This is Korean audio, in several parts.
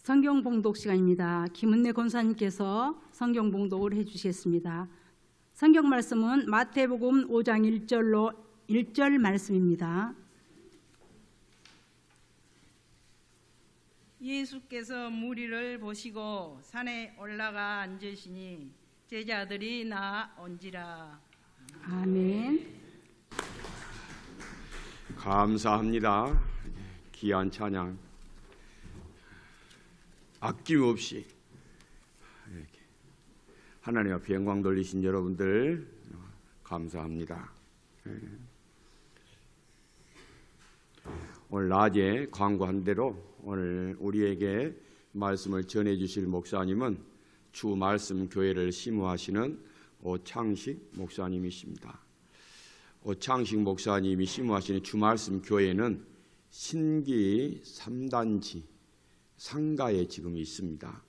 성경 봉독 시간입니다. 김은혜 권사님께서 성경 봉독을 해주시겠습니다. 성경 말씀은 마태복음 5장 1절 말씀입니다. 예수께서 무리를 보시고 산에 올라가 앉으시니 제자들이 나온지라. 아멘. 감사합니다. 귀한 찬양 아낌없이 이렇게 하나님 앞에 영광 돌리신 여러분들 감사합니다. 오늘 낮에 광고한 대로 오늘 우리에게 말씀을 전해주실 목사님은 주 말씀 교회를 심우하시는 오창식 목사님이십니다. 오창식 목사님이 심우하시는 주 말씀 교회는 신기 3단지 상가에 지금 있습니다.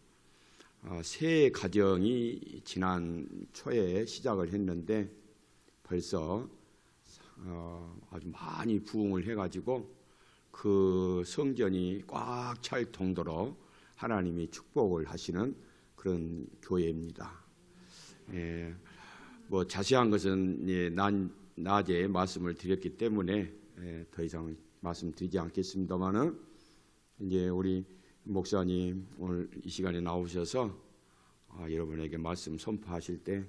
새 가정이 지난 초에 시작을 했는데 벌써 아주 많이 부흥을 해가지고 그 성전이 꽉 찰 정도로 하나님이 축복을 하시는 그런 교회입니다. 뭐 자세한 것은 낮에 말씀을 드렸기 때문에 더 이상 말씀드리지 않겠습니다만은 이제 우리 목사님 오늘 이 시간에 나오셔서 여러분에게 말씀 선포하실 때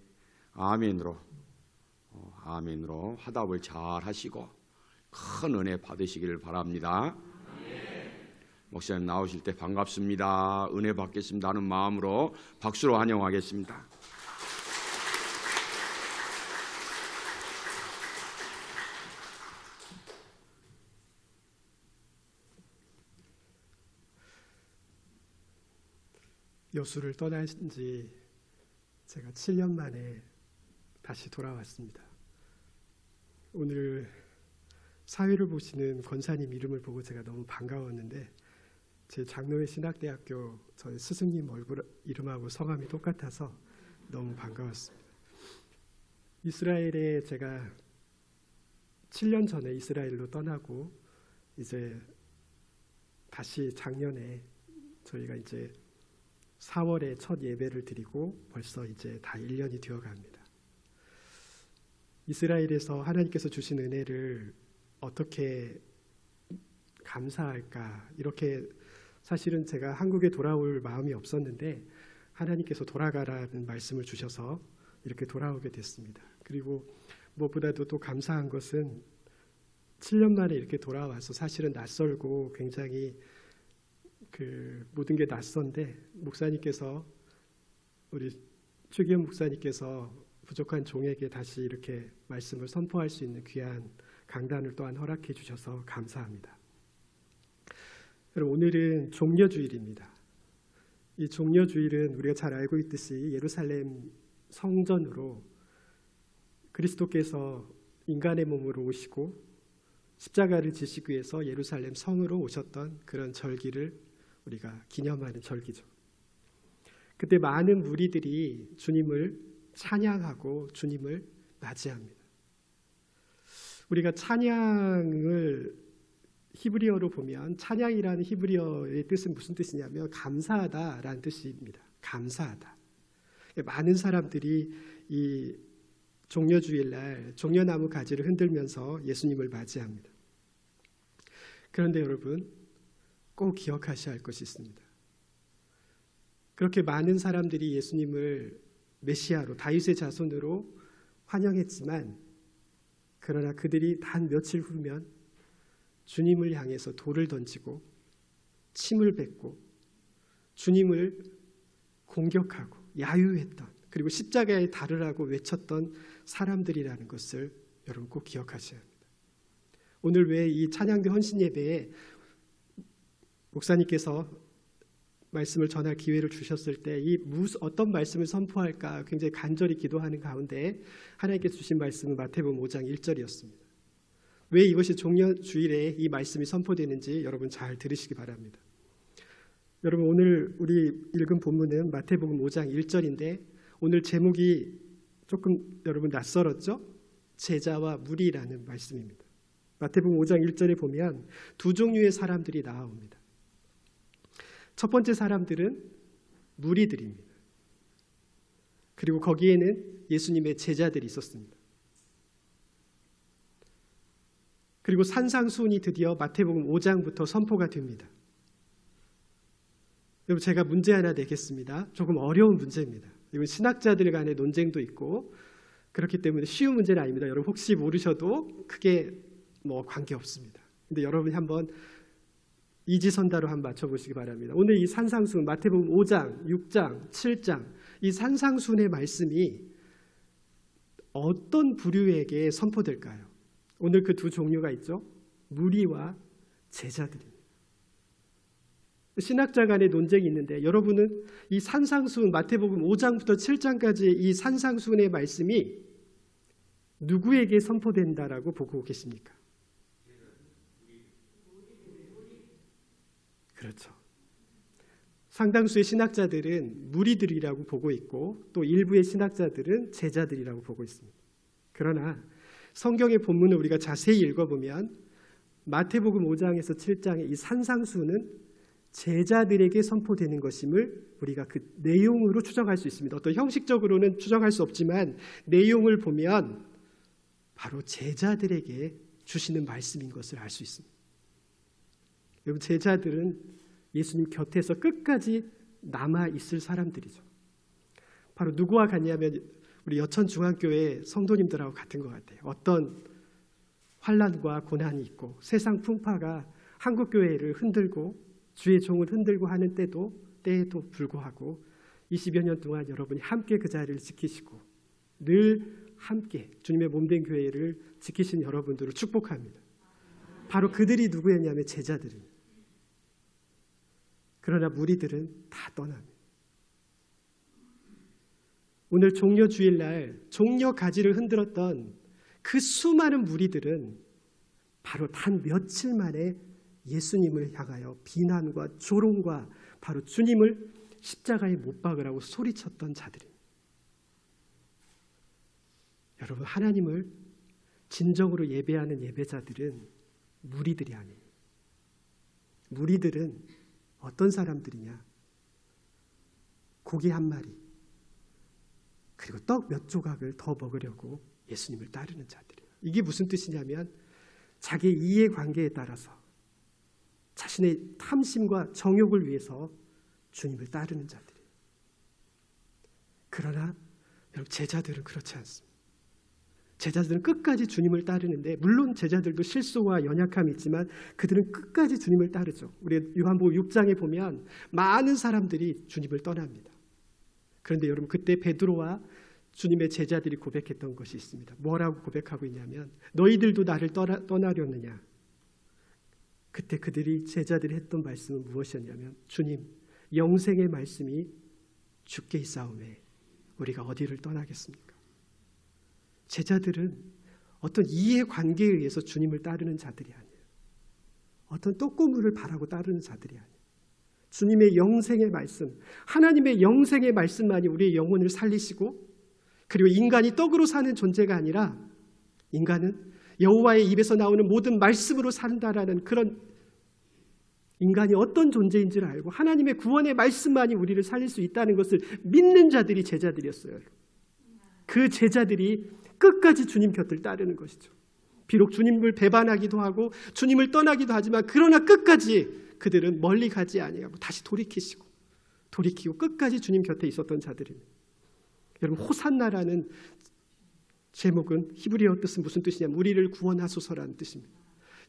아멘으로 화답을 잘 하시고 큰 은혜 받으시기를 바랍니다. 목사님 나오실 때 반갑습니다, 은혜 받겠습니다 하는 마음으로 박수로 환영하겠습니다. 여수를 떠난 지 제가 7년 만에 다시 돌아왔습니다. 오늘 사회를 보시는 권사님 이름을 보고 제가 너무 반가웠는데 제 장로회 신학대학교 저희 스승님 얼굴 이름하고 성함이 똑같아서 너무 반가웠습니다. 이스라엘에 제가 7년 전에 이스라엘로 떠나고 이제 다시 작년에 저희가 이제 4월에 첫 예배를 드리고 벌써 이제 다 1년이 되어갑니다. 이스라엘에서 하나님께서 주신 은혜를 어떻게 감사할까, 이렇게 사실은 제가 한국에 돌아올 마음이 없었는데 하나님께서 돌아가라는 말씀을 주셔서 이렇게 돌아오게 됐습니다. 그리고 무엇보다도 또 감사한 것은 7년 만에 이렇게 돌아와서 사실은 낯설고 굉장히 모든 게 낯선데 목사님께서, 우리 최기현 목사님께서 부족한 종에게 다시 이렇게 말씀을 선포할 수 있는 귀한 강단을 또한 허락해 주셔서 감사합니다. 여러분, 오늘은 종려주일입니다. 이 종려주일은 우리가 잘 알고 있듯이 예루살렘 성전으로 그리스도께서 인간의 몸으로 오시고 십자가를 지시기 위해서 예루살렘 성으로 오셨던 그런 절기를 우리가 기념하는 절기죠. 그때 많은 무리들이 주님을 찬양하고 주님을 맞이합니다. 우리가 찬양을 히브리어로 보면 찬양이라는 히브리어의 뜻은 무슨 뜻이냐면 감사하다라는 뜻입니다. 감사하다. 많은 사람들이 이 종려주일날 종려나무 가지를 흔들면서 예수님을 맞이합니다. 그런데 여러분, 꼭 기억하셔야 할 것이 있습니다. 그렇게 많은 사람들이 예수님을 메시아로, 다윗의 자손으로 환영했지만 그러나 그들이 단 며칠 후면 주님을 향해서 돌을 던지고 침을 뱉고 주님을 공격하고 야유했던, 그리고 십자가에 달으라고 외쳤던 사람들이라는 것을 여러분 꼭 기억하셔야 합니다. 오늘 왜 이 찬양대 헌신 예배에 목사님께서 말씀을 전할 기회를 주셨을 때 어떤 말씀을 선포할까 굉장히 간절히 기도하는 가운데 하나님께서 주신 말씀은 마태복음 5장 1절이었습니다. 왜 이것이 종려주일에 이 말씀이 선포되는지 여러분 잘 들으시기 바랍니다. 여러분, 오늘 우리 읽은 본문은 마태복음 5장 1절인데 오늘 제목이 조금 여러분 낯설었죠? 제자와 무리라는 말씀입니다. 마태복음 5장 1절에 보면 두 종류의 사람들이 나옵니다. 첫 번째 사람들은 무리들입니다. 그리고 거기에는 예수님의 제자들이 있었습니다. 그리고 산상수훈이 드디어 마태복음 5장부터 선포가 됩니다. 여러분, 제가 문제 하나 내겠습니다. 조금 어려운 문제입니다. 이건 신학자들 간의 논쟁도 있고 그렇기 때문에 쉬운 문제는 아닙니다. 여러분 혹시 모르셔도 크게 관계없습니다. 근데 여러분이 한번 이지선다로 한번 맞춰보시기 바랍니다. 오늘 이 산상수훈 마태복음 5장, 6장, 7장 이 산상수훈의 말씀이 어떤 부류에게 선포될까요? 오늘 그 두 종류가 있죠. 무리와 제자들입니다. 신학자 간의 논쟁이 있는데 여러분은 이 산상수훈 마태복음 5장부터 7장까지의 이 산상수훈의 말씀이 누구에게 선포된다라고 보고 계십니까? 그렇죠. 상당수의 신학자들은 무리들이라고 보고 있고 또 일부의 신학자들은 제자들이라고 보고 있습니다. 그러나 성경의 본문을 우리가 자세히 읽어보면 마태복음 5장에서 7장의 이 산상수훈은 제자들에게 선포되는 것임을 우리가 그 내용으로 추정할 수 있습니다. 어떤 형식적으로는 추정할 수 없지만 내용을 보면 바로 제자들에게 주시는 말씀인 것을 알 수 있습니다. 여러분, 제자들은 예수님 곁에서 끝까지 남아 있을 사람들이죠. 바로 누구와 같냐면 우리 여천중앙교회 성도님들하고 같은 것 같아요. 어떤 환난과 고난이 있고 세상 풍파가 한국교회를 흔들고 주의 종을 흔들고 하는 때에도 불구하고 20여 년 동안 여러분이 함께 그 자리를 지키시고 늘 함께 주님의 몸된 교회를 지키신 여러분들을 축복합니다. 바로 그들이 누구였냐면 제자들입니다. 그러나 무리들은 다 떠납니다. 오늘 종려 주일날 종려 가지를 흔들었던 그 수많은 무리들은 바로 단 며칠 만에 예수님을 향하여 비난과 조롱과 바로 주님을 십자가에 못 박으라고 소리쳤던 자들입니다. 여러분, 하나님을 진정으로 예배하는 예배자들은 무리들이 아니에요. 무리들은 어떤 사람들이냐? 고기 한 마리 그리고 떡 몇 조각을 더 먹으려고 예수님을 따르는 자들이에요. 이게 무슨 뜻이냐면 자기의 이해관계에 따라서 자신의 탐심과 정욕을 위해서 주님을 따르는 자들이에요. 그러나 여러분, 제자들은 그렇지 않습니다. 제자들은 끝까지 주님을 따르는데 물론 제자들도 실수와 연약함이 있지만 그들은 끝까지 주님을 따르죠. 우리 요한복음 6장에 보면 많은 사람들이 주님을 떠납니다. 그런데 여러분, 그때 베드로와 주님의 제자들이 고백했던 것이 있습니다. 뭐라고 고백하고 있냐면 너희들도 나를 떠나려느냐. 그때 그들이 제자들이 했던 말씀은 무엇이었냐면 주님, 영생의 말씀이 주께 있사오매 우리가 어디를 떠나겠습니까? 제자들은 어떤 이해관계에 의해서 주님을 따르는 자들이 아니에요. 어떤 떡고물을 바라고 따르는 자들이 아니에요. 주님의 영생의 말씀, 하나님의 영생의 말씀만이 우리의 영혼을 살리시고 그리고 인간이 떡으로 사는 존재가 아니라 인간은 여호와의 입에서 나오는 모든 말씀으로 산다라는 그런 인간이 어떤 존재인지를 알고 하나님의 구원의 말씀만이 우리를 살릴 수 있다는 것을 믿는 자들이 제자들이었어요. 그 제자들이 끝까지 주님 곁을 따르는 것이죠. 비록 주님을 배반하기도 하고 주님을 떠나기도 하지만 그러나 끝까지 그들은 멀리 가지 아니하고 다시 돌이키고 끝까지 주님 곁에 있었던 자들입니다. 여러분, 호산나라는 제목은 히브리어 뜻은 무슨 뜻이냐면 우리를 구원하소서라는 뜻입니다.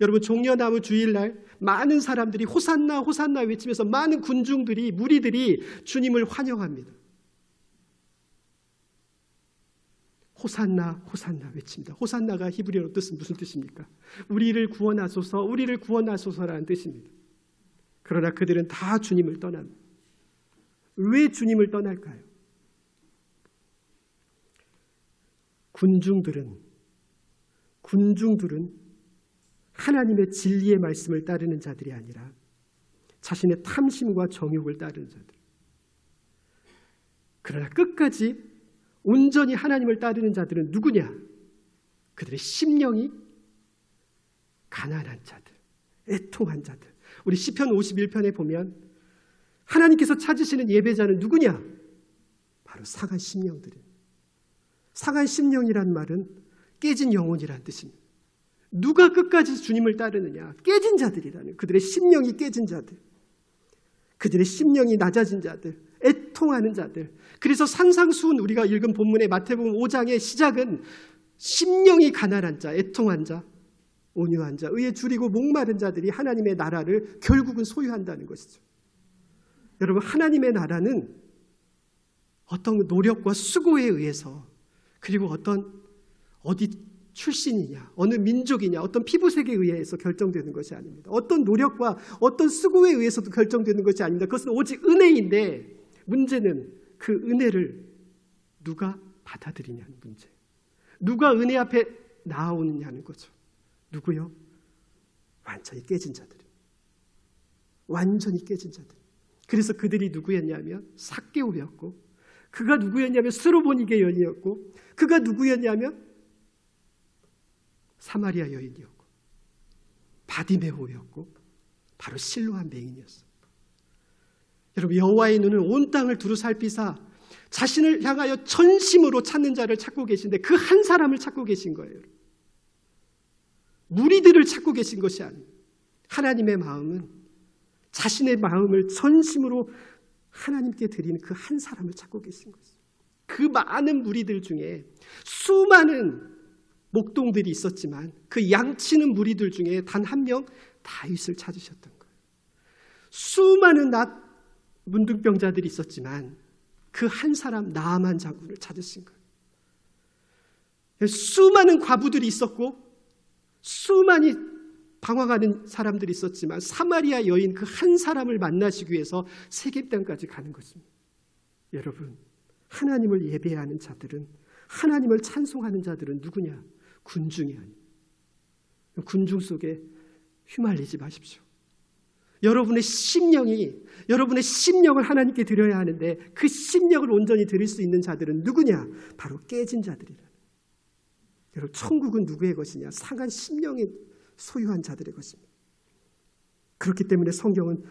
여러분, 종려나무 주일날 많은 사람들이 호산나 호산나 외치면서 많은 군중들이 무리들이 주님을 환영합니다. 호산나 호산나 외칩니다. 호산나가 히브리어로 뜻은 무슨 뜻입니까? 우리를 구원하소서, 우리를 구원하소서라는 뜻입니다. 그러나 그들은 다 주님을 떠납니다. 왜 주님을 떠날까요? 군중들은 하나님의 진리의 말씀을 따르는 자들이 아니라 자신의 탐심과 정욕을 따르는 자들. 그러나 끝까지 온전히 하나님을 따르는 자들은 누구냐? 그들의 심령이 가난한 자들, 애통한 자들. 우리 시편 51편에 보면 하나님께서 찾으시는 예배자는 누구냐? 바로 상한 심령들이에요. 상한 심령이란 말은 깨진 영혼이란 뜻입니다. 누가 끝까지 주님을 따르느냐? 깨진 자들이라는, 그들의 심령이 깨진 자들, 그들의 심령이 낮아진 자들, 애통하는 자들. 그래서 산상수훈, 우리가 읽은 본문의 마태복음 5장의 시작은 심령이 가난한 자, 애통한 자, 온유한 자, 의에 줄이고 목마른 자들이 하나님의 나라를 결국은 소유한다는 것이죠. 여러분, 하나님의 나라는 어떤 노력과 수고에 의해서, 그리고 어디 출신이냐, 어느 민족이냐, 어떤 피부색에 의해서 결정되는 것이 아닙니다. 어떤 노력과 어떤 수고에 의해서도 결정되는 것이 아닙니다. 그것은 오직 은혜인데, 문제는 그 은혜를 누가 받아들이냐는 문제. 누가 은혜 앞에 나오느냐는 거죠. 누구요? 완전히 깨진 자들. 완전히 깨진 자들. 그래서 그들이 누구였냐면 삭개오였고, 그가 누구였냐면 스로보니게 여인이었고, 그가 누구였냐면 사마리아 여인이었고, 바디메오였고, 바로 실로암 맹인이었어요. 여러분, 여호와의 눈은 온 땅을 두루 살피사 자신을 향하여 전심으로 찾는 자를 찾고 계신데, 그 한 사람을 찾고 계신 거예요. 무리들을 찾고 계신 것이 아닙니다. 하나님의 마음은 자신의 마음을 전심으로 하나님께 드리는 그 한 사람을 찾고 계신 것이죠. 그 많은 무리들 중에 수많은 목동들이 있었지만 그 양치는 무리들 중에 단 한 명, 다윗을 찾으셨던 거예요. 수많은 문둥병자들이 있었지만 그 한 사람, 나아만 장군을 찾으신 거예요. 수많은 과부들이 있었고 수많이 방황하는 사람들이 있었지만 사마리아 여인 그 한 사람을 만나시기 위해서 세겜 땅까지 가는 것입니다. 여러분, 하나님을 예배하는 자들은, 하나님을 찬송하는 자들은 누구냐? 군중이 아닙니다. 군중 속에 휘말리지 마십시오. 여러분의 심령을 하나님께 드려야 하는데, 그 심령을 온전히 드릴 수 있는 자들은 누구냐? 바로 깨진 자들이라. 여러분, 천국은 누구의 것이냐? 상한 심령이 소유한 자들의 것입니다. 그렇기 때문에 성경은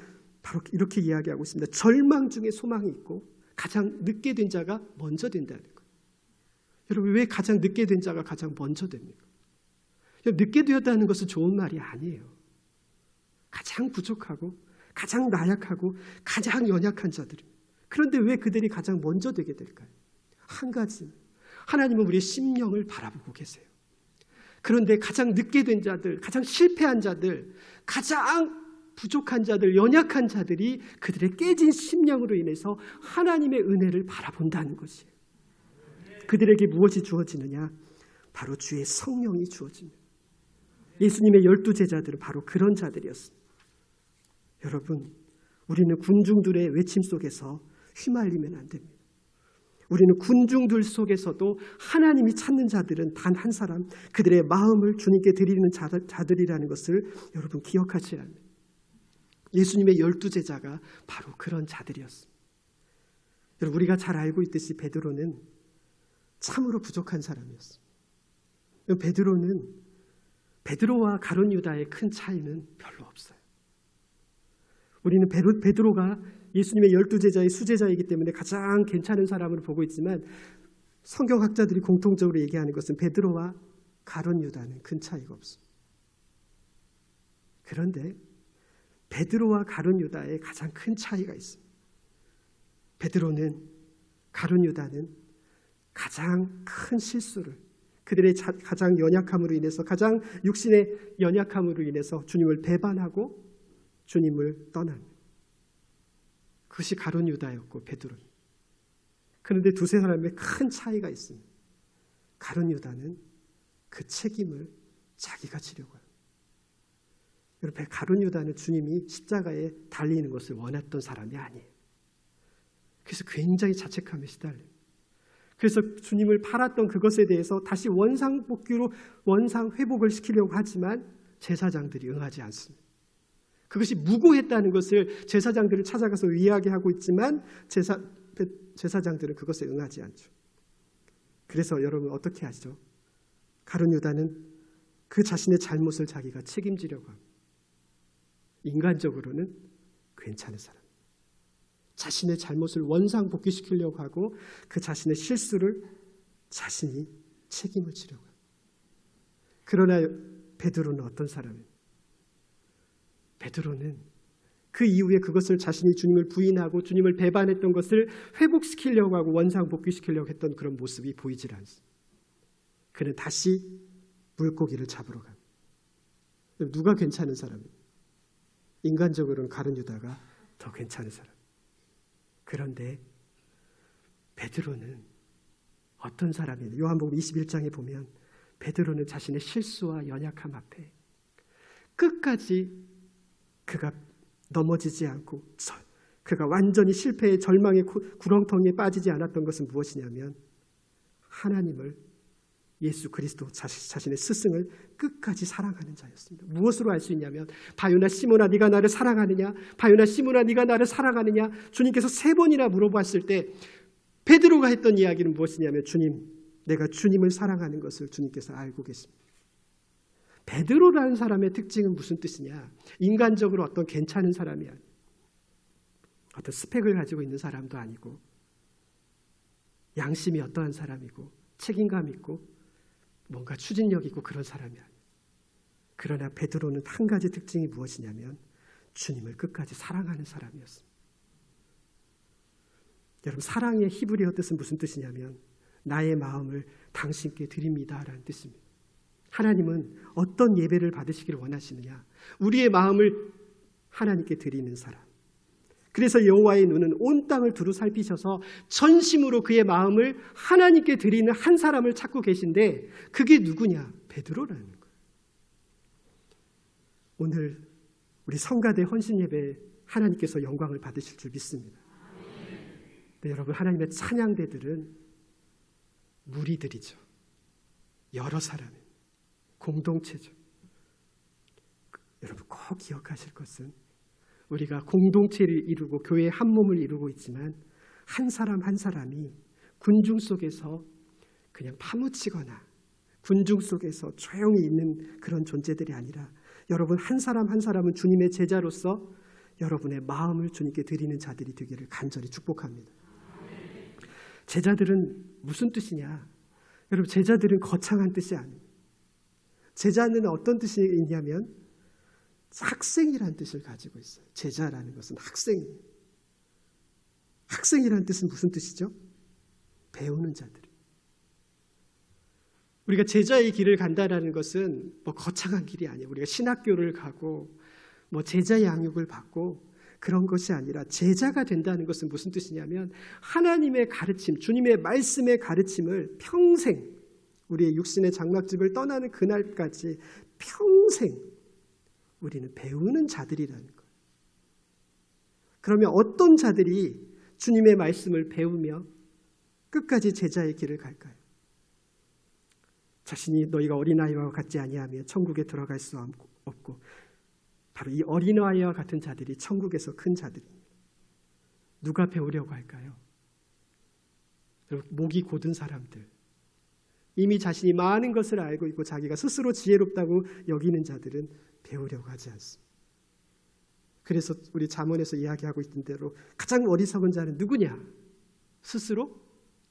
바로 이렇게 이야기하고 있습니다. 절망 중에 소망이 있고 가장 늦게 된 자가 먼저 된다는 거예요. 여러분, 왜 가장 늦게 된 자가 가장 먼저 됩니까? 늦게 되었다는 것은 좋은 말이 아니에요. 가장 부족하고 가장 나약하고 가장 연약한 자들입니다. 그런데 왜 그들이 가장 먼저 되게 될까요? 한 가지, 하나님은 우리의 심령을 바라보고 계세요. 그런데 가장 늦게 된 자들, 가장 실패한 자들, 가장 부족한 자들, 연약한 자들이 그들의 깨진 심령으로 인해서 하나님의 은혜를 바라본다는 것이에요. 그들에게 무엇이 주어지느냐? 바로 주의 성령이 주어집니다. 예수님의 12제자들은 바로 그런 자들이었습니다. 여러분, 우리는 군중들의 외침 속에서 휘말리면 안 됩니다. 우리는 군중들 속에서도 하나님이 찾는 자들은 단 한 사람, 그들의 마음을 주님께 드리는 자들이라는 것을 여러분 기억하셔야 합니다. 예수님의 12제자가 바로 그런 자들이었습니다. 여러분, 우리가 잘 알고 있듯이 베드로는 참으로 부족한 사람이었습니다. 베드로와 가룟 유다의 큰 차이는 별로 없어요. 우리는 베드로가 예수님의 12제자의 수제자이기 때문에 가장 괜찮은 사람으로 보고 있지만, 성경학자들이 공통적으로 얘기하는 것은 베드로와 가룟 유다는 큰 차이가 없습니다. 그런데 베드로와 가룟 유다에 가장 큰 차이가 있습니다. 베드로는, 가룟 유다는 가장 큰 실수를, 그들의 가장 연약함으로 인해서, 가장 육신의 연약함으로 인해서 주님을 배반하고 주님을 떠납니다. 그것이 가룟 유다였고 베드로입니다. 그런데 두세 사람의 큰 차이가 있습니다. 가룟 유다는 그 책임을 자기가 지려고 합니다. 여러분, 가룟 유다는 주님이 십자가에 달리는 것을 원했던 사람이 아니에요. 그래서 굉장히 자책감에 시달립니다. 그래서 주님을 팔았던 그것에 대해서 다시 원상복귀로 원상회복을 시키려고 하지만 제사장들이 응하지 않습니다. 그것이 무고했다는 것을 제사장들을 찾아가서 이야기하고 있지만 제사장들은 그것에 응하지 않죠. 그래서 여러분 어떻게 하죠? 가룟 유다는 그 자신의 잘못을 자기가 책임지려고 합니다. 인간적으로는 괜찮은 사람. 자신의 잘못을 원상복귀시키려고 하고 그 자신의 실수를 자신이 책임을 지려고 해요. 그러나 베드로는 어떤 사람이에요? 베드로는 그 이후에 그것을 자신이 주님을 부인하고 주님을 배반했던 것을 회복시키려고 하고 원상복귀시키려고 했던 그런 모습이 보이질 않습니다. 그는 다시 물고기를 잡으러 갑니다. 누가 괜찮은 사람이에요? 인간적으로는 가룟 유다가 더 괜찮은 사람. 그런데 베드로는 어떤 사람이에요? 요한복음 21장에 보면 베드로는 자신의 실수와 연약함 앞에 끝까지 그가 넘어지지 않고 그가 완전히 실패의 절망의 구렁텅이에 빠지지 않았던 것은 무엇이냐면 하나님을, 예수 그리스도 자신의 스승을 끝까지 사랑하는 자였습니다. 무엇으로 알 수 있냐면 바요나 시몬아 네가 나를 사랑하느냐, 바요나 시몬아 네가 나를 사랑하느냐, 주님께서 3번이나 물어봤을 때 베드로가 했던 이야기는 무엇이냐면 주님, 내가 주님을 사랑하는 것을 주님께서 알고 계십니다. 베드로라는 사람의 특징은 무슨 뜻이냐? 인간적으로 어떤 괜찮은 사람이 아니에요. 어떤 스펙을 가지고 있는 사람도 아니고 양심이 어떠한 사람이고 책임감 있고 뭔가 추진력 있고 그런 사람이 아니에요. 그러나 베드로는 한 가지 특징이 무엇이냐면 주님을 끝까지 사랑하는 사람이었습니다. 여러분, 사랑의 히브리어 뜻은 무슨 뜻이냐면 나의 마음을 당신께 드립니다라는 뜻입니다. 하나님은 어떤 예배를 받으시기를 원하시느냐? 우리의 마음을 하나님께 드리는 사람. 그래서 여호와의 눈은 온 땅을 두루 살피셔서 전심으로 그의 마음을 하나님께 드리는 한 사람을 찾고 계신데 그게 누구냐? 베드로라는 거예요. 오늘 우리 성가대 헌신 예배 하나님께서 영광을 받으실 줄 믿습니다. 네, 여러분, 하나님의 찬양대들은 무리들이죠. 여러 사람입니다. 공동체죠. 여러분 꼭 기억하실 것은 우리가 공동체를 이루고 교회의 한 몸을 이루고 있지만 한 사람 한 사람이 군중 속에서 그냥 파묻히거나 군중 속에서 조용히 있는 그런 존재들이 아니라 여러분 한 사람 한 사람은 주님의 제자로서 여러분의 마음을 주님께 드리는 자들이 되기를 간절히 축복합니다. 제자들은 무슨 뜻이냐? 여러분, 제자들은 거창한 뜻이 아닙니다. 제자는 어떤 뜻이 있냐면 학생이라는 뜻을 가지고 있어요. 제자라는 것은 학생이에요. 학생이라는 뜻은 무슨 뜻이죠? 배우는 자들. 우리가 제자의 길을 간다라는 것은 뭐 거창한 길이 아니에요. 우리가 신학교를 가고 뭐 제자 양육을 받고 그런 것이 아니라 제자가 된다는 것은 무슨 뜻이냐면 하나님의 가르침, 주님의 말씀의 가르침을 평생 우리의 육신의 장막집을 떠나는 그날까지 평생 우리는 배우는 자들이라는 거예요. 그러면 어떤 자들이 주님의 말씀을 배우며 끝까지 제자의 길을 갈까요? 자신이 너희가 어린아이와 같지 아니하며 천국에 들어갈 수 없고 바로 이 어린아이와 같은 자들이 천국에서 큰 자들입니다. 누가 배우려고 할까요? 목이 곧은 사람들, 이미 자신이 많은 것을 알고 있고 자기가 스스로 지혜롭다고 여기는 자들은 배우려고 하지 않습니다. 그래서 우리 잠언에서 이야기하고 있던 대로 가장 어리석은 자는 누구냐? 스스로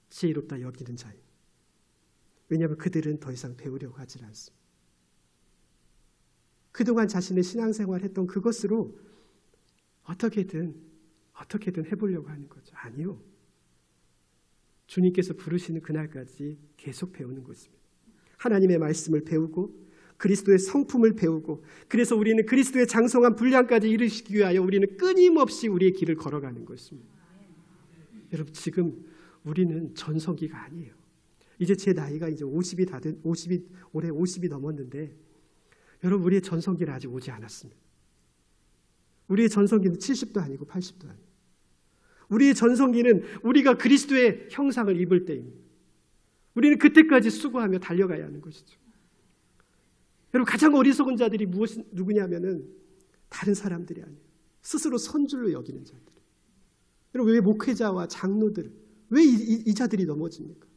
지혜롭다 여기는 자입니다. 왜냐하면 그들은 더 이상 배우려고 하지 않습니다. 그동안 자신의 신앙생활을 했던 그것으로 어떻게든 해보려고 하는 거죠. 아니요. 주님께서 부르시는 그날까지 계속 배우는 것입니다. 하나님의 말씀을 배우고 그리스도의 성품을 배우고 그래서 우리는 그리스도의 장성한 분량까지 이르시기 위하여 우리는 끊임없이 우리의 길을 걸어가는 것입니다. 여러분, 지금 우리는 전성기가 아니에요. 이제 제 나이가 이제 50이 다 된, 올해 50이 넘었는데 여러분, 우리의 전성기는 아직 오지 않았습니다. 우리의 전성기는 70도 아니고 80도 아니고 우리의 전성기는 우리가 그리스도의 형상을 입을 때입니다. 우리는 그때까지 수고하며 달려가야 하는 것이죠. 여러분, 가장 어리석은 자들이 누구냐면은 다른 사람들이 아니에요. 스스로 선줄로 여기는 자들. 여러분, 왜 목회자와 장로들, 왜 이 자들이 넘어집니까?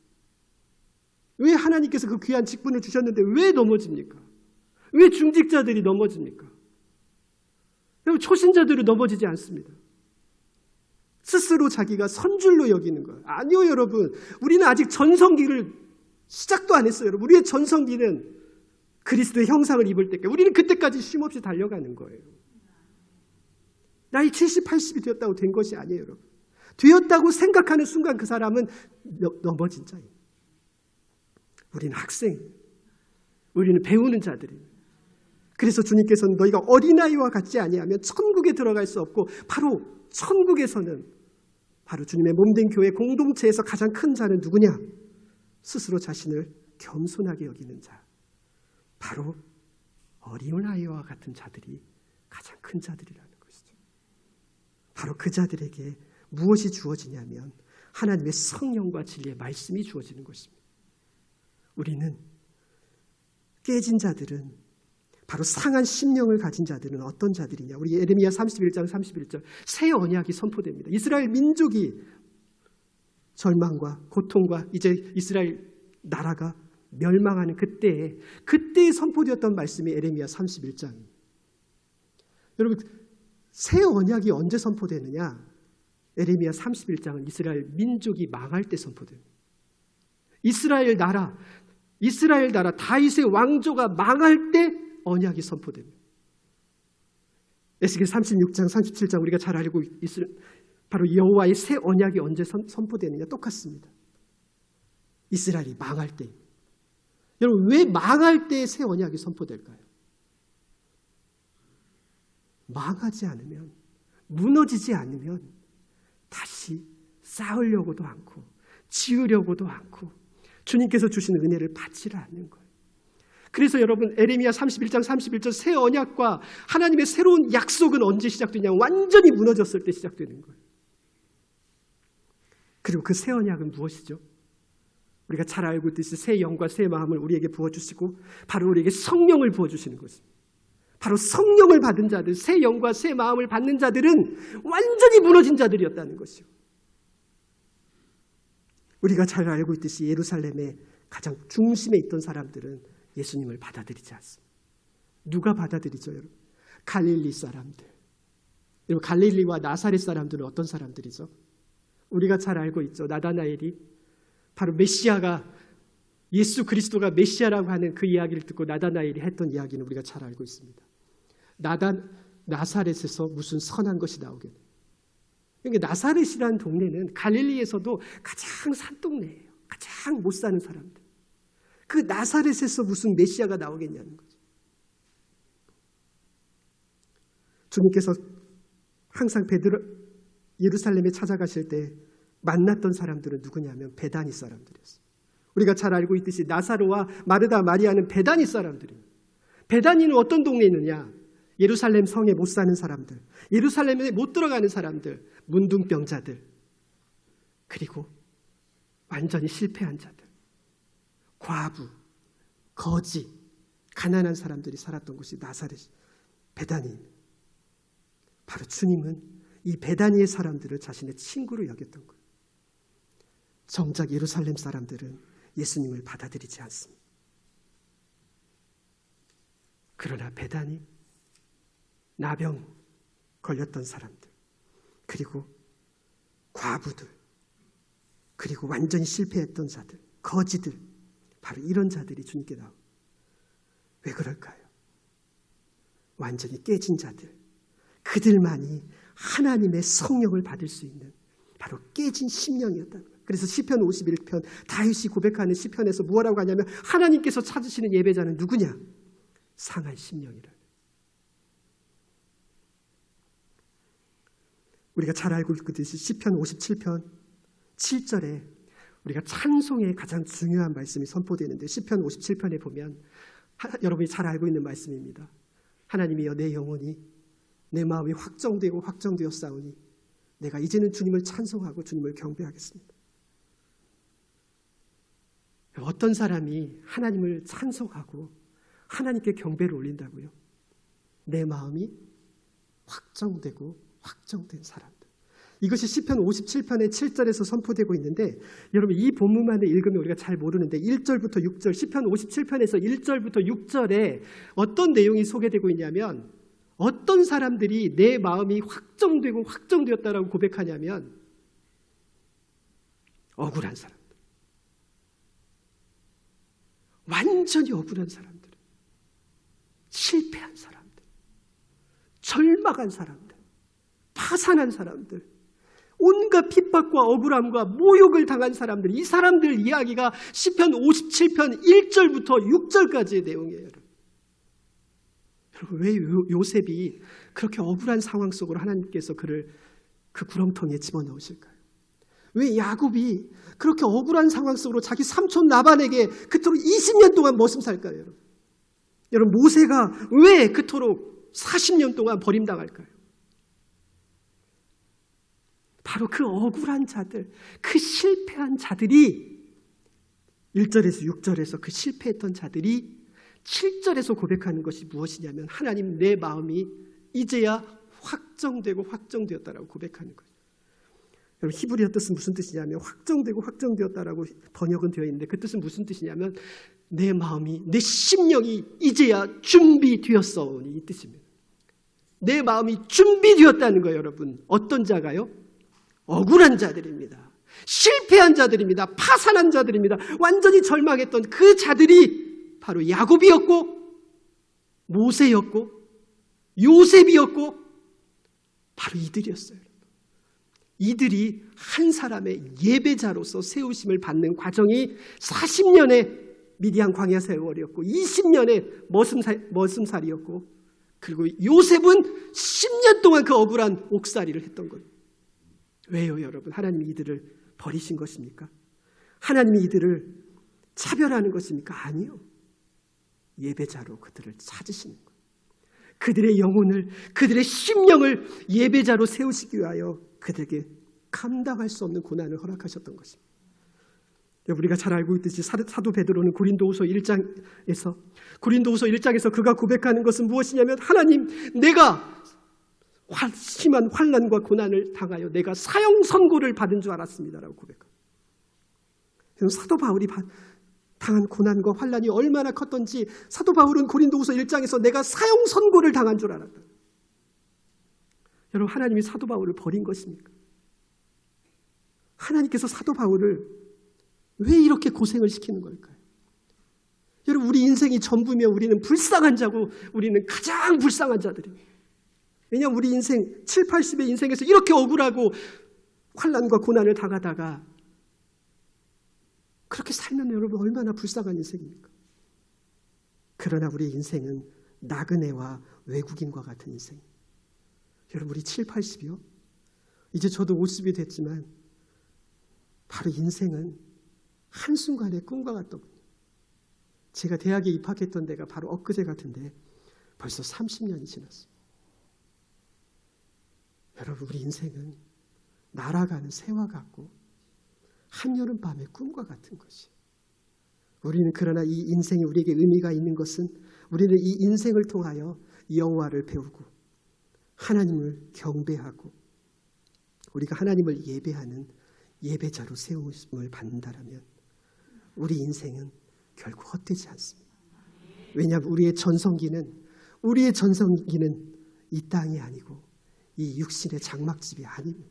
왜 하나님께서 그 귀한 직분을 주셨는데 왜 넘어집니까? 왜 중직자들이 넘어집니까? 여러분, 초신자들은 넘어지지 않습니다. 스스로 스스로 자기가 선줄로 여기는 거예요. 아니요, 여러분. 우리는 아직 전성기를 시작도 안 했어요. 여러분. 우리의 전성기는 그리스도의 형상을 입을 때까지, 우리는 그때까지 쉼없이 달려가는 거예요. 나이 70, 80이 되었다고 된 것이 아니에요, 여러분. 되었다고 생각하는 순간 그 사람은 넘어진 자예요. 우리는 학생, 우리는 배우는 자들이에요. 그래서 주님께서는 너희가 어린아이와 같지 아니하면 천국에 들어갈 수 없고, 바로 천국에서는 바로 주님의 몸된 교회 공동체에서 가장 큰 자는 누구냐? 스스로 자신을 겸손하게 여기는 자, 바로 어린아이와 같은 자들이 가장 큰 자들이라는 것이죠. 바로 그 자들에게 무엇이 주어지냐면 하나님의 성령과 진리의 말씀이 주어지는 것입니다. 우리는 깨진 자들은, 바로 상한 심령을 가진 자들은 어떤 자들이냐? 우리 예레미야 31장 31절 새 언약이 선포됩니다. 이스라엘 민족이 절망과 고통과 이제 이스라엘 나라가 멸망하는 그때에 선포되었던 말씀이 예레미야 31장입니다. 여러분, 새 언약이 언제 선포되느냐? 예레미야 31장은 이스라엘 민족이 망할 때 선포됩니다. 이스라엘 나라 다윗의 왕조가 망할 때 언약이 선포됩니다. 에스겔 36장 37장 우리가 잘 알고 있을 바로 여호와의 새 언약이 언제 선포되느냐? 똑같습니다. 이스라엘이 망할 때. 여러분, 왜 망할 때 새 언약이 선포될까요? 망하지 않으면, 무너지지 않으면 다시 쌓으려고도 않고 지으려고도 않고 주님께서 주시는 은혜를 받지를 않는 거예요. 그래서 여러분, 에레미야 31장 31절 새 언약과 하나님의 새로운 약속은 언제 시작되냐면 완전히 무너졌을 때 시작되는 거예요. 그리고 그 새 언약은 무엇이죠? 우리가 잘 알고 있듯이 새 영과 새 마음을 우리에게 부어주시고 바로 우리에게 성령을 부어주시는 것입니다. 바로 성령을 받은 자들, 새 영과 새 마음을 받는 자들은 완전히 무너진 자들이었다는 것이요. 우리가 잘 알고 있듯이 예루살렘의 가장 중심에 있던 사람들은 예수님을 받아들이지 않습니다. 누가 받아들이죠, 여러분? 갈릴리 사람들. 여러분, 갈릴리와 나사렛 사람들은 어떤 사람들이죠? 우리가 잘 알고 있죠. 나다나엘이 바로 메시아가, 예수 그리스도가 메시아라고 하는 그 이야기를 듣고 나다나엘이 했던 이야기는 우리가 잘 알고 있습니다. 나사렛에서 무슨 선한 것이 나오겠네. 그러니까 나사렛이라는 동네는 갈릴리에서도 가장 산동네예요. 가장 못 사는 사람들. 그 나사렛에서 무슨 메시아가 나오겠냐는 거죠. 주님께서 항상 예루살렘에 찾아가실 때 만났던 사람들은 누구냐면 베다니 사람들이었어요. 우리가 잘 알고 있듯이 나사로와 마르다 마리아는 베다니 사람들이에요. 베다니는 어떤 동네에 있느냐? 예루살렘 성에 못 사는 사람들, 예루살렘에 못 들어가는 사람들, 문둥병자들, 그리고 완전히 실패한 자들, 과부, 거지, 가난한 사람들이 살았던 곳이 나사렛, 베다니입니다. 바로 주님은 이 베다니의 사람들을 자신의 친구로 여겼던 거예요. 정작 예루살렘 사람들은 예수님을 받아들이지 않습니다. 그러나 베다니, 나병 걸렸던 사람들, 그리고 과부들, 그리고 완전히 실패했던 자들, 거지들, 바로 이런 자들이 주님께 나옵니다. 왜 그럴까요? 완전히 깨진 자들, 그들만이 하나님의 성령을 받을 수 있는 바로 깨진 심령이었다는 거예요. 그래서 시편 51편 다윗이 고백하는 시편에서 뭐라고 하냐면 하나님께서 찾으시는 예배자는 누구냐? 상한 심령이라. 우리가 잘 알고 있듯이 시편 57편 7절에 우리가 찬송의 가장 중요한 말씀이 선포되는데 시편 57편에 보면 여러분이 잘 알고 있는 말씀입니다. 하나님이여 내 영혼이 내 마음이 확정되었사오니 내가 이제는 주님을 찬송하고 주님을 경배하겠습니다. 어떤 사람이 하나님을 찬송하고 하나님께 경배를 올린다고요? 내 마음이 확정된 사람들. 이것이 시편 57편의 7절에서 선포되고 있는데 여러분 이 본문만을 읽으면 우리가 잘 모르는데 1절부터 6절 시편 57편에서 1절부터 6절에 어떤 내용이 소개되고 있냐면 어떤 사람들이 내 마음이 확정되었다라고 고백하냐면 억울한 사람들, 완전히 억울한 사람들, 실패한 사람들, 절망한 사람들, 파산한 사람들, 온갖 핍박과 억울함과 모욕을 당한 사람들, 이 사람들 이야기가 시편 57편 1절부터 6절까지의 내용이에요. 여러분, 왜 요셉이 그렇게 억울한 상황 속으로 하나님께서 그를 그 구렁텅이에 집어넣으실까요? 왜 야곱이 그렇게 억울한 상황 속으로 자기 삼촌 라반에게 그토록 20년 동안 머슴 살까요? 여러분? 여러분, 모세가 왜 그토록 40년 동안 버림당할까요? 바로 그 억울한 자들, 그 실패한 자들이 1절에서 6절에서 그 실패했던 자들이 7절에서 고백하는 것이 무엇이냐면 하나님, 내 마음이 이제야 확정되고 확정되었다라고 고백하는 거예요. 여러분, 히브리어 뜻은 무슨 뜻이냐면 확정되고 확정되었다라고 번역은 되어 있는데 그 뜻은 무슨 뜻이냐면 내 마음이, 내 심령이 이제야 준비되었사오니, 이 뜻입니다. 내 마음이 준비되었다는 거예요. 여러분, 어떤 자가요? 억울한 자들입니다. 실패한 자들입니다. 파산한 자들입니다. 완전히 절망했던 그 자들이 바로 야곱이었고 모세였고 요셉이었고 바로 이들이었어요. 이들이 한 사람의 예배자로서 세우심을 받는 과정이 40년의 미디안 광야 세월이었고 20년의 머슴살이었고 그리고 요셉은 10년 동안 그 억울한 옥살이를 했던 거예요. 왜요, 여러분? 하나님이 이들을 버리신 것입니까? 하나님이 이들을 차별하는 것입니까? 아니요. 예배자로 그들을 찾으시는 거예요. 그들의 영혼을, 그들의 심령을 예배자로 세우시기 위하여 그들에게 감당할 수 없는 고난을 허락하셨던 것입니다. 우리가 잘 알고 있듯이 사도 베드로는 고린도후서 1장에서 그가 고백하는 것은 무엇이냐면 하나님, 내가 심한 환난과 고난을 당하여 내가 사형 선고를 받은 줄 알았습니다라고 고백합니다. 사도 바울이 당한 고난과 환난이 얼마나 컸던지 사도 바울은 고린도후서 1장에서 내가 사형 선고를 당한 줄 알았다. 여러분, 하나님이 사도 바울을 버린 것입니까? 하나님께서 사도 바울을 왜 이렇게 고생을 시키는 걸까요? 여러분, 우리 인생이 전부면 우리는 불쌍한 자고 우리는 가장 불쌍한 자들입니다. 왜냐하면 우리 인생 7, 80의 인생에서 이렇게 억울하고 환난과 고난을 당하다가 그렇게 살면 여러분 얼마나 불쌍한 인생입니까? 그러나 우리 인생은 나그네와 외국인과 같은 인생. 여러분, 우리 7, 80이요? 이제 저도 50이 됐지만 바로 인생은 한순간의 꿈과 같더군요. 제가 대학에 입학했던 데가 바로 엊그제 같은데 벌써 30년이 지났어요. 여러분, 우리 인생은 날아가는 새와 같고 한여름밤의 꿈과 같은 것이에요. 우리는 그러나 이 인생이 우리에게 의미가 있는 것은 우리는 이 인생을 통하여 여호와를 배우고 하나님을 경배하고 우리가 하나님을 예배하는 예배자로 세움을 받는다라면 우리 인생은 결코 헛되지 않습니다. 왜냐하면 우리의 전성기는 이 땅이 아니고 이 육신의 장막집이 아닙니다.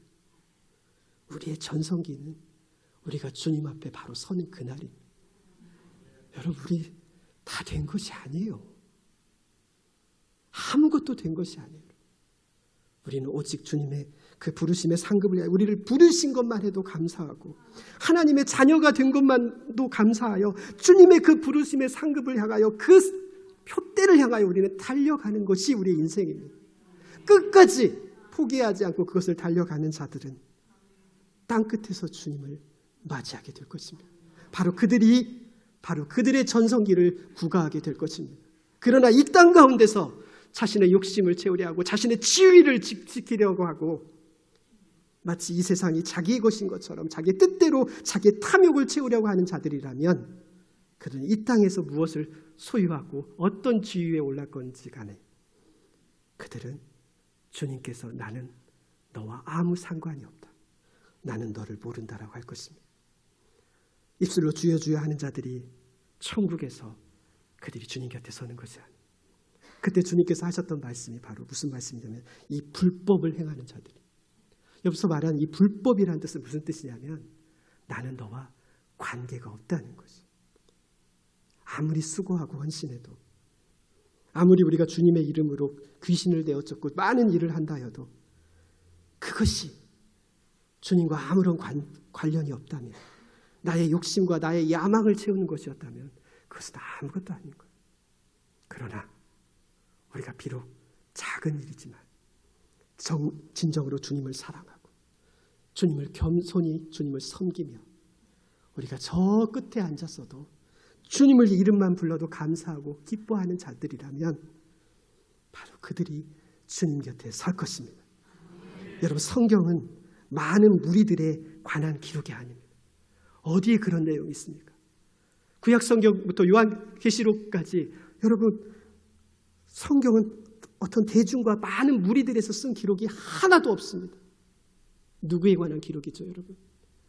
우리의 전성기는 우리가 주님 앞에 바로 서는 그날입니다. 여러분, 우리 다 된 것이 아니에요. 아무것도 된 것이 아니에요. 우리는 오직 주님의 그 부르심의 상급을 위하여 우리를 부르신 것만 해도 감사하고 하나님의 자녀가 된 것만도 감사하여 주님의 그 부르심의 상급을 향하여 그 표대를 향하여 우리는 달려가는 것이 우리의 인생입니다. 끝까지 포기하지 않고 그것을 달려가는 자들은 땅끝에서 주님을 맞이하게 될 것입니다. 바로 그들의 전성기를 구가하게 될 것입니다. 그러나 이 땅 가운데서 자신의 욕심을 채우려 하고 자신의 지위를 지키려고 하고 마치 이 세상이 자기의 것인 것처럼 자기의 뜻대로 자기의 탐욕을 채우려고 하는 자들이라면 그들은 이 땅에서 무엇을 소유하고 어떤 지위에 올랐건지 간에 그들은 주님께서 나는 너와 아무 상관이 없다. 나는 너를 모른다라고 할 것입니다. 입술로 주여 주여 하는 자들이 천국에서 그들이 주님 곁에 서는 것이 아니에요. 그때 주님께서 하셨던 말씀이 바로 무슨 말씀이냐면 이 불법을 행하는 자들이. 여기서 말하는 이 불법이라는 뜻은 무슨 뜻이냐면 나는 너와 관계가 없다는 것이. 아무리 수고하고 헌신해도, 아무리 우리가 주님의 이름으로 귀신을 내어쫓고 많은 일을 한다 해도 그것이 주님과 아무런 관련이 없다면, 나의 욕심과 나의 야망을 채우는 것이었다면 그것은 아무것도 아닌 거예요. 그러나 우리가 비록 작은 일이지만 진정으로 주님을 사랑하고 주님을 겸손히 주님을 섬기며 우리가 저 끝에 앉았어도 주님을 이름만 불러도 감사하고 기뻐하는 자들이라면 바로 그들이 주님 곁에 설 것입니다. 여러분, 성경은 많은 무리들에 관한 기록이 아닙니다. 어디에 그런 내용이 있습니까? 구약 성경부터 요한계시록까지 여러분, 성경은 어떤 대중과 많은 무리들에서 쓴 기록이 하나도 없습니다. 누구에 관한 기록이죠, 여러분?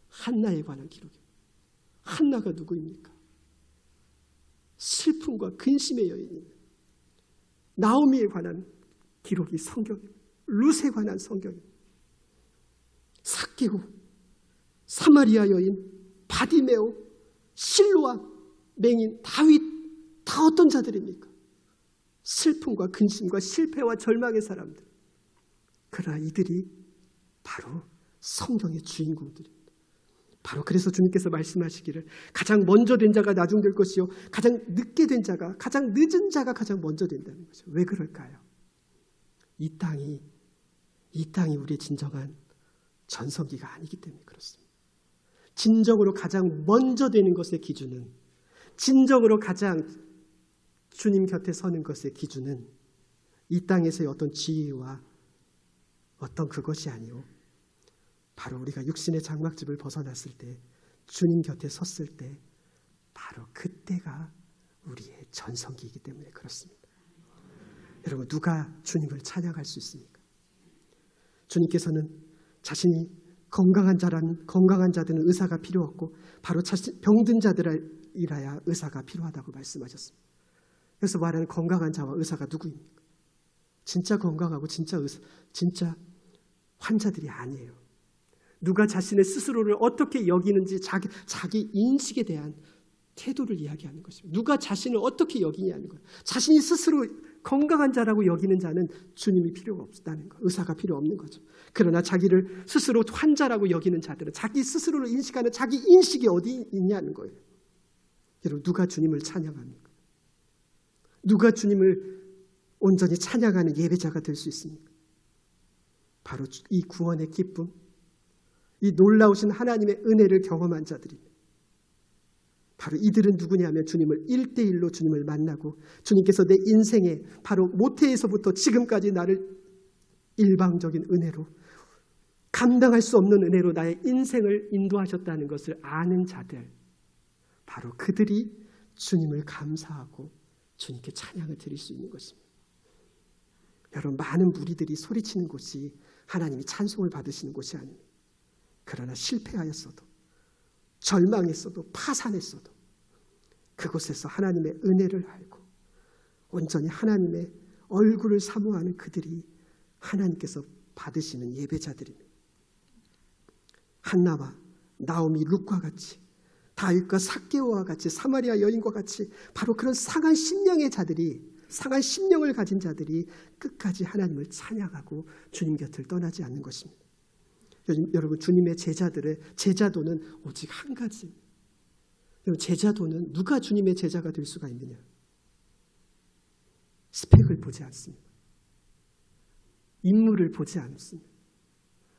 한나에 관한 기록이에요. 한나가 누구입니까? 슬픔과 근심의 여인입니다. 나오미에 관한 기록이 성경입니다. 룻에 관한 성경입니다. 삭개오, 사마리아 여인, 바디메오, 실로아, 맹인, 다윗, 다 어떤 자들입니까? 슬픔과 근심과 실패와 절망의 사람들. 그러나 이들이 바로 성경의 주인공들입니다. 바로 그래서 주님께서 말씀하시기를 가장 먼저 된 자가 나중될 것이요 가장 늦게 된 자가, 가장 늦은 자가 가장 먼저 된다는 거죠. 왜 그럴까요? 이 땅이 우리의 진정한 전성기가 아니기 때문에 그렇습니다. 진정으로 가장 먼저 되는 것의 기준은, 진정으로 가장 주님 곁에 서는 것의 기준은 이 땅에서의 어떤 지위와 어떤 그것이 아니요, 바로 우리가 육신의 장막집을 벗어났을 때 주님 곁에 섰을 때 바로 그때가 우리의 전성기이기 때문에 그렇습니다. 여러분, 누가 주님을 찬양할 수 있습니까? 주님께서는 자신이 건강한 자들은 의사가 필요 없고 바로 병든 자들이라야 의사가 필요하다고 말씀하셨습니다. 그래서 말하는 건강한 자와 의사가 누구입니까? 진짜 건강하고 진짜 환자들이 아니에요. 누가 자신의 스스로를 어떻게 여기는지 자기 인식에 대한 태도를 이야기하는 것입니다. 누가 자신을 어떻게 여기냐는 거예요. 자신이 스스로 건강한 자라고 여기는 자는 주님이 필요가 없다는 거, 의사가 필요 없는 거죠. 그러나 자기를 스스로 환자라고 여기는 자들은 자기 스스로를 인식하는 자기 인식이 어디 있냐는 거예요. 여러분, 누가 주님을 찬양합니까? 누가 주님을 온전히 찬양하는 예배자가 될 수 있습니까? 바로 이 구원의 기쁨, 이 놀라우신 하나님의 은혜를 경험한 자들입니다. 바로 이들은 누구냐면 주님을 1대1로 주님을 만나고 주님께서 내 인생에 바로 모태에서부터 지금까지 나를 일방적인 은혜로, 감당할 수 없는 은혜로 나의 인생을 인도하셨다는 것을 아는 자들, 바로 그들이 주님을 감사하고 주님께 찬양을 드릴 수 있는 것입니다. 여러분, 많은 무리들이 소리치는 곳이 하나님이 찬송을 받으시는 곳이 아닙니다. 그러나 실패하였어도, 절망했어도, 파산했어도 그곳에서 하나님의 은혜를 알고 온전히 하나님의 얼굴을 사모하는 그들이 하나님께서 받으시는 예배자들입니다. 한나와 나오미, 룻과 같이, 다윗과 삭개오와 같이, 사마리아 여인과 같이 바로 그런 상한 심령의 자들이, 상한 심령을 가진 자들이 끝까지 하나님을 찬양하고 주님 곁을 떠나지 않는 것입니다. 여러분, 주님의 제자도는 오직 한 가지입니다. 여러분, 제자도는 누가 주님의 제자가 될 수가 있느냐? 스펙을 보지 않습니다. 인물을 보지 않습니다.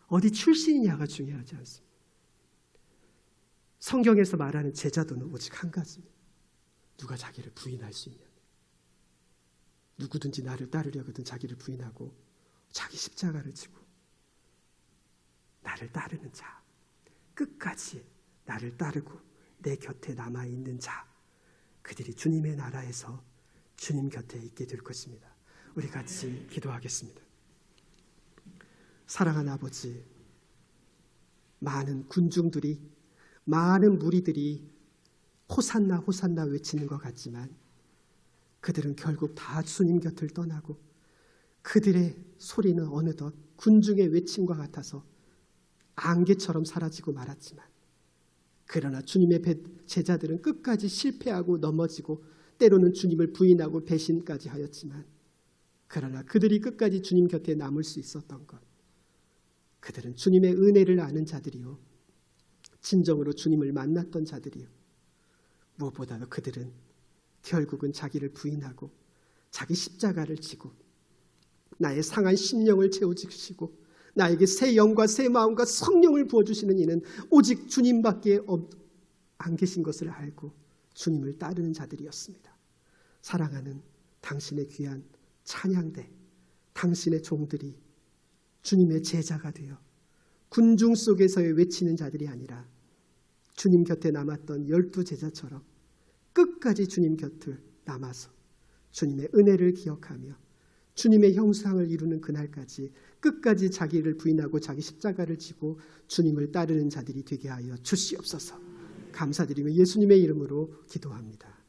어디 출신이냐가 중요하지 않습니다. 성경에서 말하는 제자도는 오직 한 가지입니다. 누가 자기를 부인할 수 있냐? 누구든지 나를 따르려거든 자기를 부인하고 자기 십자가를 지고 나를 따르는 자, 끝까지 나를 따르고 내 곁에 남아있는 자, 그들이 주님의 나라에서 주님 곁에 있게 될 것입니다. 우리 같이 기도하겠습니다. 사랑하는 아버지, 많은 군중들이, 많은 무리들이 호산나 호산나 외치는 것 같지만 그들은 결국 다 주님 곁을 떠나고 그들의 소리는 어느덧 군중의 외침과 같아서 안개처럼 사라지고 말았지만 그러나 주님의 제자들은 끝까지 실패하고 넘어지고 때로는 주님을 부인하고 배신까지 하였지만, 그러나 그들이 끝까지 주님 곁에 남을 수 있었던 것, 그들은 주님의 은혜를 아는 자들이요, 진정으로 주님을 만났던 자들이요, 무엇보다도 그들은 결국은 자기를 부인하고 자기 십자가를 지고 나의 상한 심령을 채워주시고 나에게 새 영과 새 마음과 성령을 부어주시는 이는 오직 주님밖에 안 계신 것을 알고 주님을 따르는 자들이었습니다. 사랑하는 당신의 귀한 찬양대, 당신의 종들이 주님의 제자가 되어 군중 속에서의 외치는 자들이 아니라 주님 곁에 남았던 12 제자처럼 끝까지 주님 곁을 남아서 주님의 은혜를 기억하며 주님의 형상을 이루는 그날까지 끝까지 자기를 부인하고 자기 십자가를 지고 주님을 따르는 자들이 되게 하여 주시옵소서. 감사드리며 예수님의 이름으로 기도합니다.